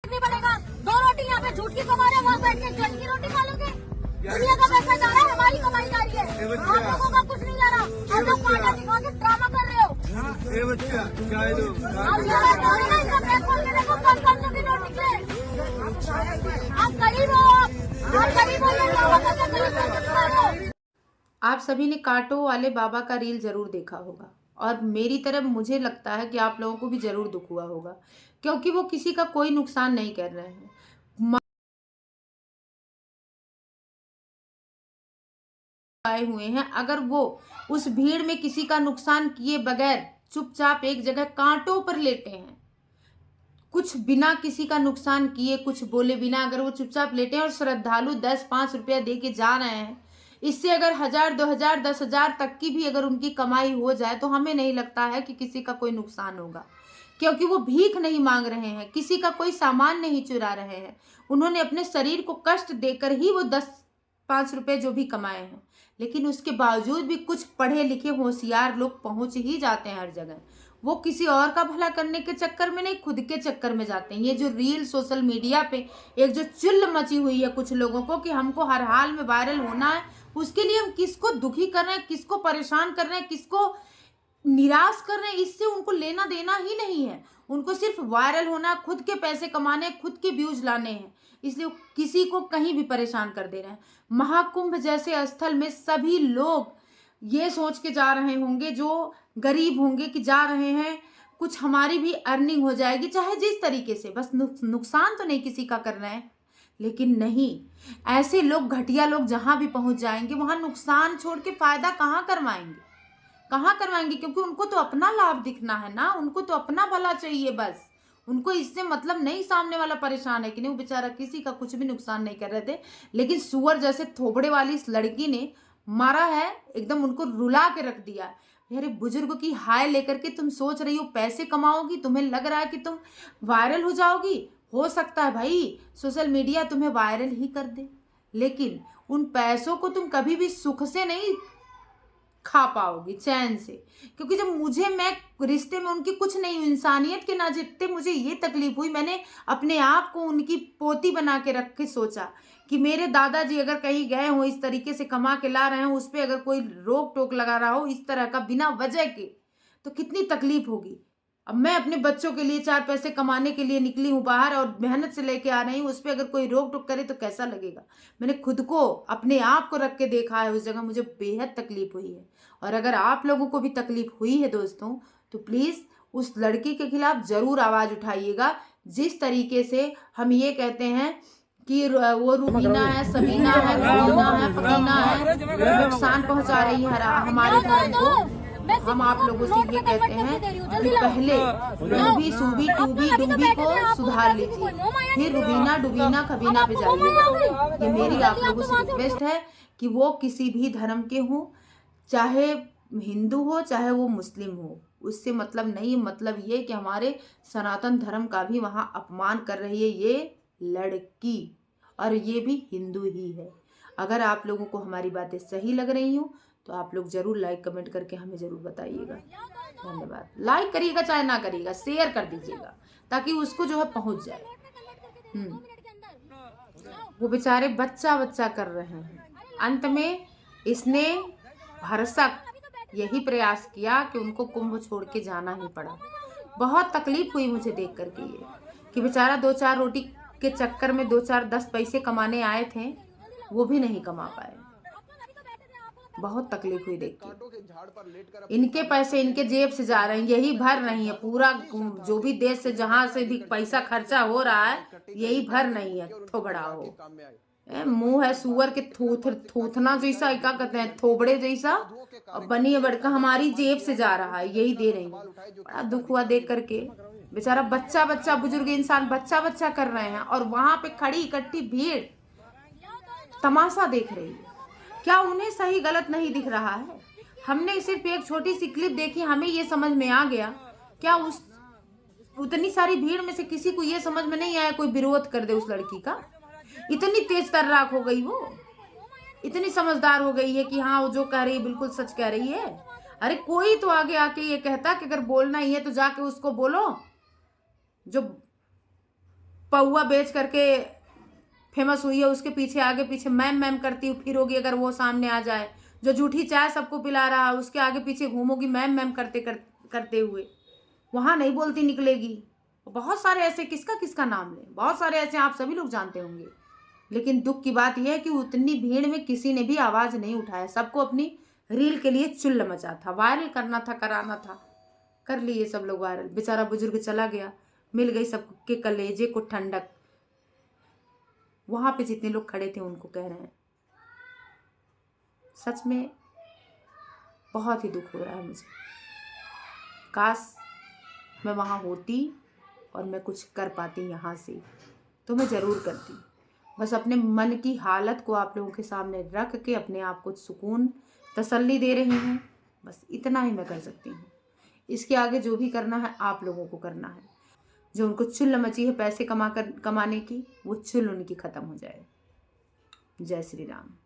नहीं पड़ेगा। 2 रोटी यहाँ पे झूठ की कमा रहे, वहाँ बैठ के जल की रोटी खा लोगे। दुनिया का पैसा जा रहा है, हमारी कमाई जा रही है, आप लोगों का कुछ नहीं जा रहा। हम लोग कांटा दिखा के ड्रामा कर रहे हो। आप ये ना इसका बैग खोल के देखो, 500 की नोट निकले। आप गरीब हो, आप गरीब हो, ये ड्रामा करके गरीब हो। आप सभी ने कांटों वाले बाबा का रील जरूर देखा होगा और मेरी तरफ मुझे लगता है कि आप लोगों को भी जरूर दुख हुआ होगा, क्योंकि वो किसी का कोई नुकसान नहीं कर रहे हैं। आए हुए हैं, अगर वो उस भीड़ में किसी का नुकसान किए बगैर चुपचाप एक जगह कांटों पर लेटे हैं, कुछ बिना किसी का नुकसान किए, कुछ बोले बिना अगर वो चुपचाप लेटे हैं और श्रद्धालु 10-5 रुपया दे के जा रहे हैं, इससे अगर 1000, 2000, 10,000 तक की भी अगर उनकी कमाई हो जाए तो हमें नहीं लगता है कि किसी का कोई नुकसान होगा, क्योंकि वो भीख नहीं मांग रहे हैं, किसी का कोई सामान नहीं चुरा रहे हैं। उन्होंने अपने शरीर को कष्ट देकर ही वो 10-5 रुपए जो भी कमाए हैं, लेकिन उसके बावजूद भी कुछ पढ़े लिखे होशियार लोग पहुंच ही जाते हैं हर जगह। वो किसी और का भला करने के चक्कर में नहीं, खुद के चक्कर में जाते हैं। ये जो रील सोशल मीडिया पे एक जो चुल्ल मची हुई है कुछ लोगों को कि हमको हर हाल में वायरल होना है, उसके लिए हम किसको दुखी कर रहे हैं, किसको परेशान कर रहे हैं, किसको निराश कर रहे हैं, इससे उनको लेना देना ही नहीं है। उनको सिर्फ वायरल होना, खुद के पैसे कमाने, खुद के व्यूज लाने हैं, इसलिए किसी को कहीं भी परेशान कर दे रहे हैं। महाकुंभ जैसे स्थल में सभी लोग ये सोच के जा रहे होंगे, जो गरीब होंगे, कि जा रहे हैं कुछ हमारी भी अर्निंग हो जाएगी, चाहे जिस तरीके से, बस नुकसान तो नहीं किसी का कर रहे हैं। लेकिन नहीं, ऐसे लोग, घटिया लोग जहां भी पहुंच जाएंगे वहां नुकसान छोड़ के फायदा कहाँ करवाएंगे, क्योंकि उनको तो अपना लाभ दिखना है ना, उनको तो अपना भला चाहिए बस। उनको इससे मतलब नहीं सामने वाला परेशान है कि नहीं। वो बेचारा किसी का कुछ भी नुकसान नहीं कर रहे थे, लेकिन सुअर जैसे थोबड़े वाली इस लड़की ने मारा है, एकदम उनको रुला के रख दिया। मेरे बुजुर्ग की हाय लेकर के तुम सोच रही हो पैसे कमाओगी, तुम्हें लग रहा है कि तुम वायरल हो जाओगी। हो सकता है भाई सोशल मीडिया तुम्हें वायरल ही कर दे, लेकिन उन पैसों को तुम कभी भी सुख से नहीं खा पाओगी, चैन से। क्योंकि जब मैं रिश्ते में उनकी कुछ नहीं हूं, इंसानियत के ना जितने मुझे ये तकलीफ हुई, मैंने अपने आप को उनकी पोती बना के रख के सोचा कि मेरे दादाजी अगर कहीं गए हो, इस तरीके से कमा के ला रहे हो, उस पर अगर कोई रोक टोक लगा रहा हो इस तरह का बिना वजह के, तो कितनी तकलीफ होगी। अब मैं अपने बच्चों के लिए 4 पैसे कमाने के लिए निकली हूँ बाहर और मेहनत से लेके आ रही हूँ, उस पर अगर कोई रोक टोक करे तो कैसा लगेगा। मैंने खुद को, अपने आप को रख के देखा है, उस जगह मुझे बेहद तकलीफ हुई है। और अगर आप लोगों को भी तकलीफ हुई है दोस्तों, तो प्लीज उस लड़की के खिलाफ जरूर आवाज उठाइएगा। जिस तरीके से हम ये कहते हैं कि वो रूबीना है, सबीना है, करीना है, फकीना है, नुकसान पहुंचा रही है हमारे धर्म को, हम आप लोगों से ये कहते हैं कि पहले रूबी, सूबी, टूबी, डूबी को सुधार लीजिए, फिर रूबीना, डुबीना, खबीना पे जाइए। ये मेरी आप लोगों से रिक्वेस्ट है कि वो किसी भी धर्म के हों, चाहे हिंदू हो चाहे वो मुस्लिम हो, उससे मतलब नहीं। मतलब ये कि हमारे सनातन धर्म का भी वहां अपमान कर रही है ये लड़की, और ये भी हिंदू ही है। अगर आप लोगों को हमारी बातें सही लग रही हो तो आप लोग जरूर लाइक कमेंट करके हमें जरूर बताइएगा। धन्यवाद। लाइक करिएगा चाहे ना करिएगा, शेयर कर दीजिएगा ताकि उसको जो है पहुंच जाए। वो बेचारे बच्चा कर रहे हैं। अंत में इसने भरसक यही प्रयास किया कि उनको कुंभ छोड़ के जाना ही पड़ा। बहुत तकलीफ हुई मुझे देख करके ये कि बेचारा 2-4 रोटी के चक्कर में 2-4-10 पैसे कमाने आए थे, वो भी नहीं कमा पाए। बहुत तकलीफ हुई देख के। इनके पैसे इनके जेब से जा रहे हैं, यही भर नहीं है। पूरा जो भी देश से जहां से भी पैसा खर्चा हो रहा है यही भर नहीं है। थोबड़ा हो, मुंह है सुअर के थूथना जैसा, क्या कहते हैं, थोबड़े जैसा, और बनी है बड़का हमारी जेब से जा रहा है, यही दे रही है। बड़ा दुख हुआ देख करके। बेचारा बच्चा बुजुर्ग इंसान बच्चा कर रहे हैं और वहां पे खड़ी इकट्ठी भीड़ तमाशा देख रही है। क्या उन्हें सही गलत नहीं दिख रहा है? हमने सिर्फ एक छोटी सी क्लिप देखी, हमें ये समझ में आ गया। क्या उस उतनी सारी भीड़ में से किसी को ये समझ में नहीं आया कोई विरोध कर दे उस लड़की का? इतनी तेज तर्राक हो गई, वो इतनी समझदार हो गई है कि हाँ वो जो कह रही है बिल्कुल सच कह रही है। अरे कोई तो आगे आके ये कहता कि अगर बोलना ही है तो जाके उसको बोलो जो पौवा बेच करके फेमस हुई है, उसके पीछे आगे पीछे मैम मैम करती फिरोगी अगर वो सामने आ जाए। जो झूठी चाय सबको पिला रहा है उसके आगे पीछे घूमोगी मैम मैम करते हुए, वहां नहीं बोलती निकलेगी। बहुत सारे ऐसे, किसका किसका नाम लें, बहुत सारे ऐसे आप सभी लोग जानते होंगे। लेकिन दुख की बात यह है कि उतनी भीड़ में किसी ने भी आवाज नहीं उठाया। सबको अपनी रील के लिए चुल्ल मचा था, वायरल करना था, कराना था, कर लिए सब लोग वायरल। बेचारा बुजुर्ग चला गया, मिल गई सबके कलेजे को ठंडक। वहां पे जितने लोग खड़े थे उनको कह रहे हैं, सच में बहुत ही दुख हो रहा है मुझे। काश मैं वहां होती और मैं कुछ कर पाती यहाँ से, तो मैं ज़रूर करती। बस अपने मन की हालत को आप लोगों के सामने रख के अपने आप को सुकून, तसल्ली दे रही हूँ। बस इतना ही मैं कर सकती हूँ। इसके आगे जो भी करना है आप लोगों को करना है। जो उनको चुल मची है पैसे कमाने की, वो चुल उनकी ख़त्म हो जाए। जय श्री राम।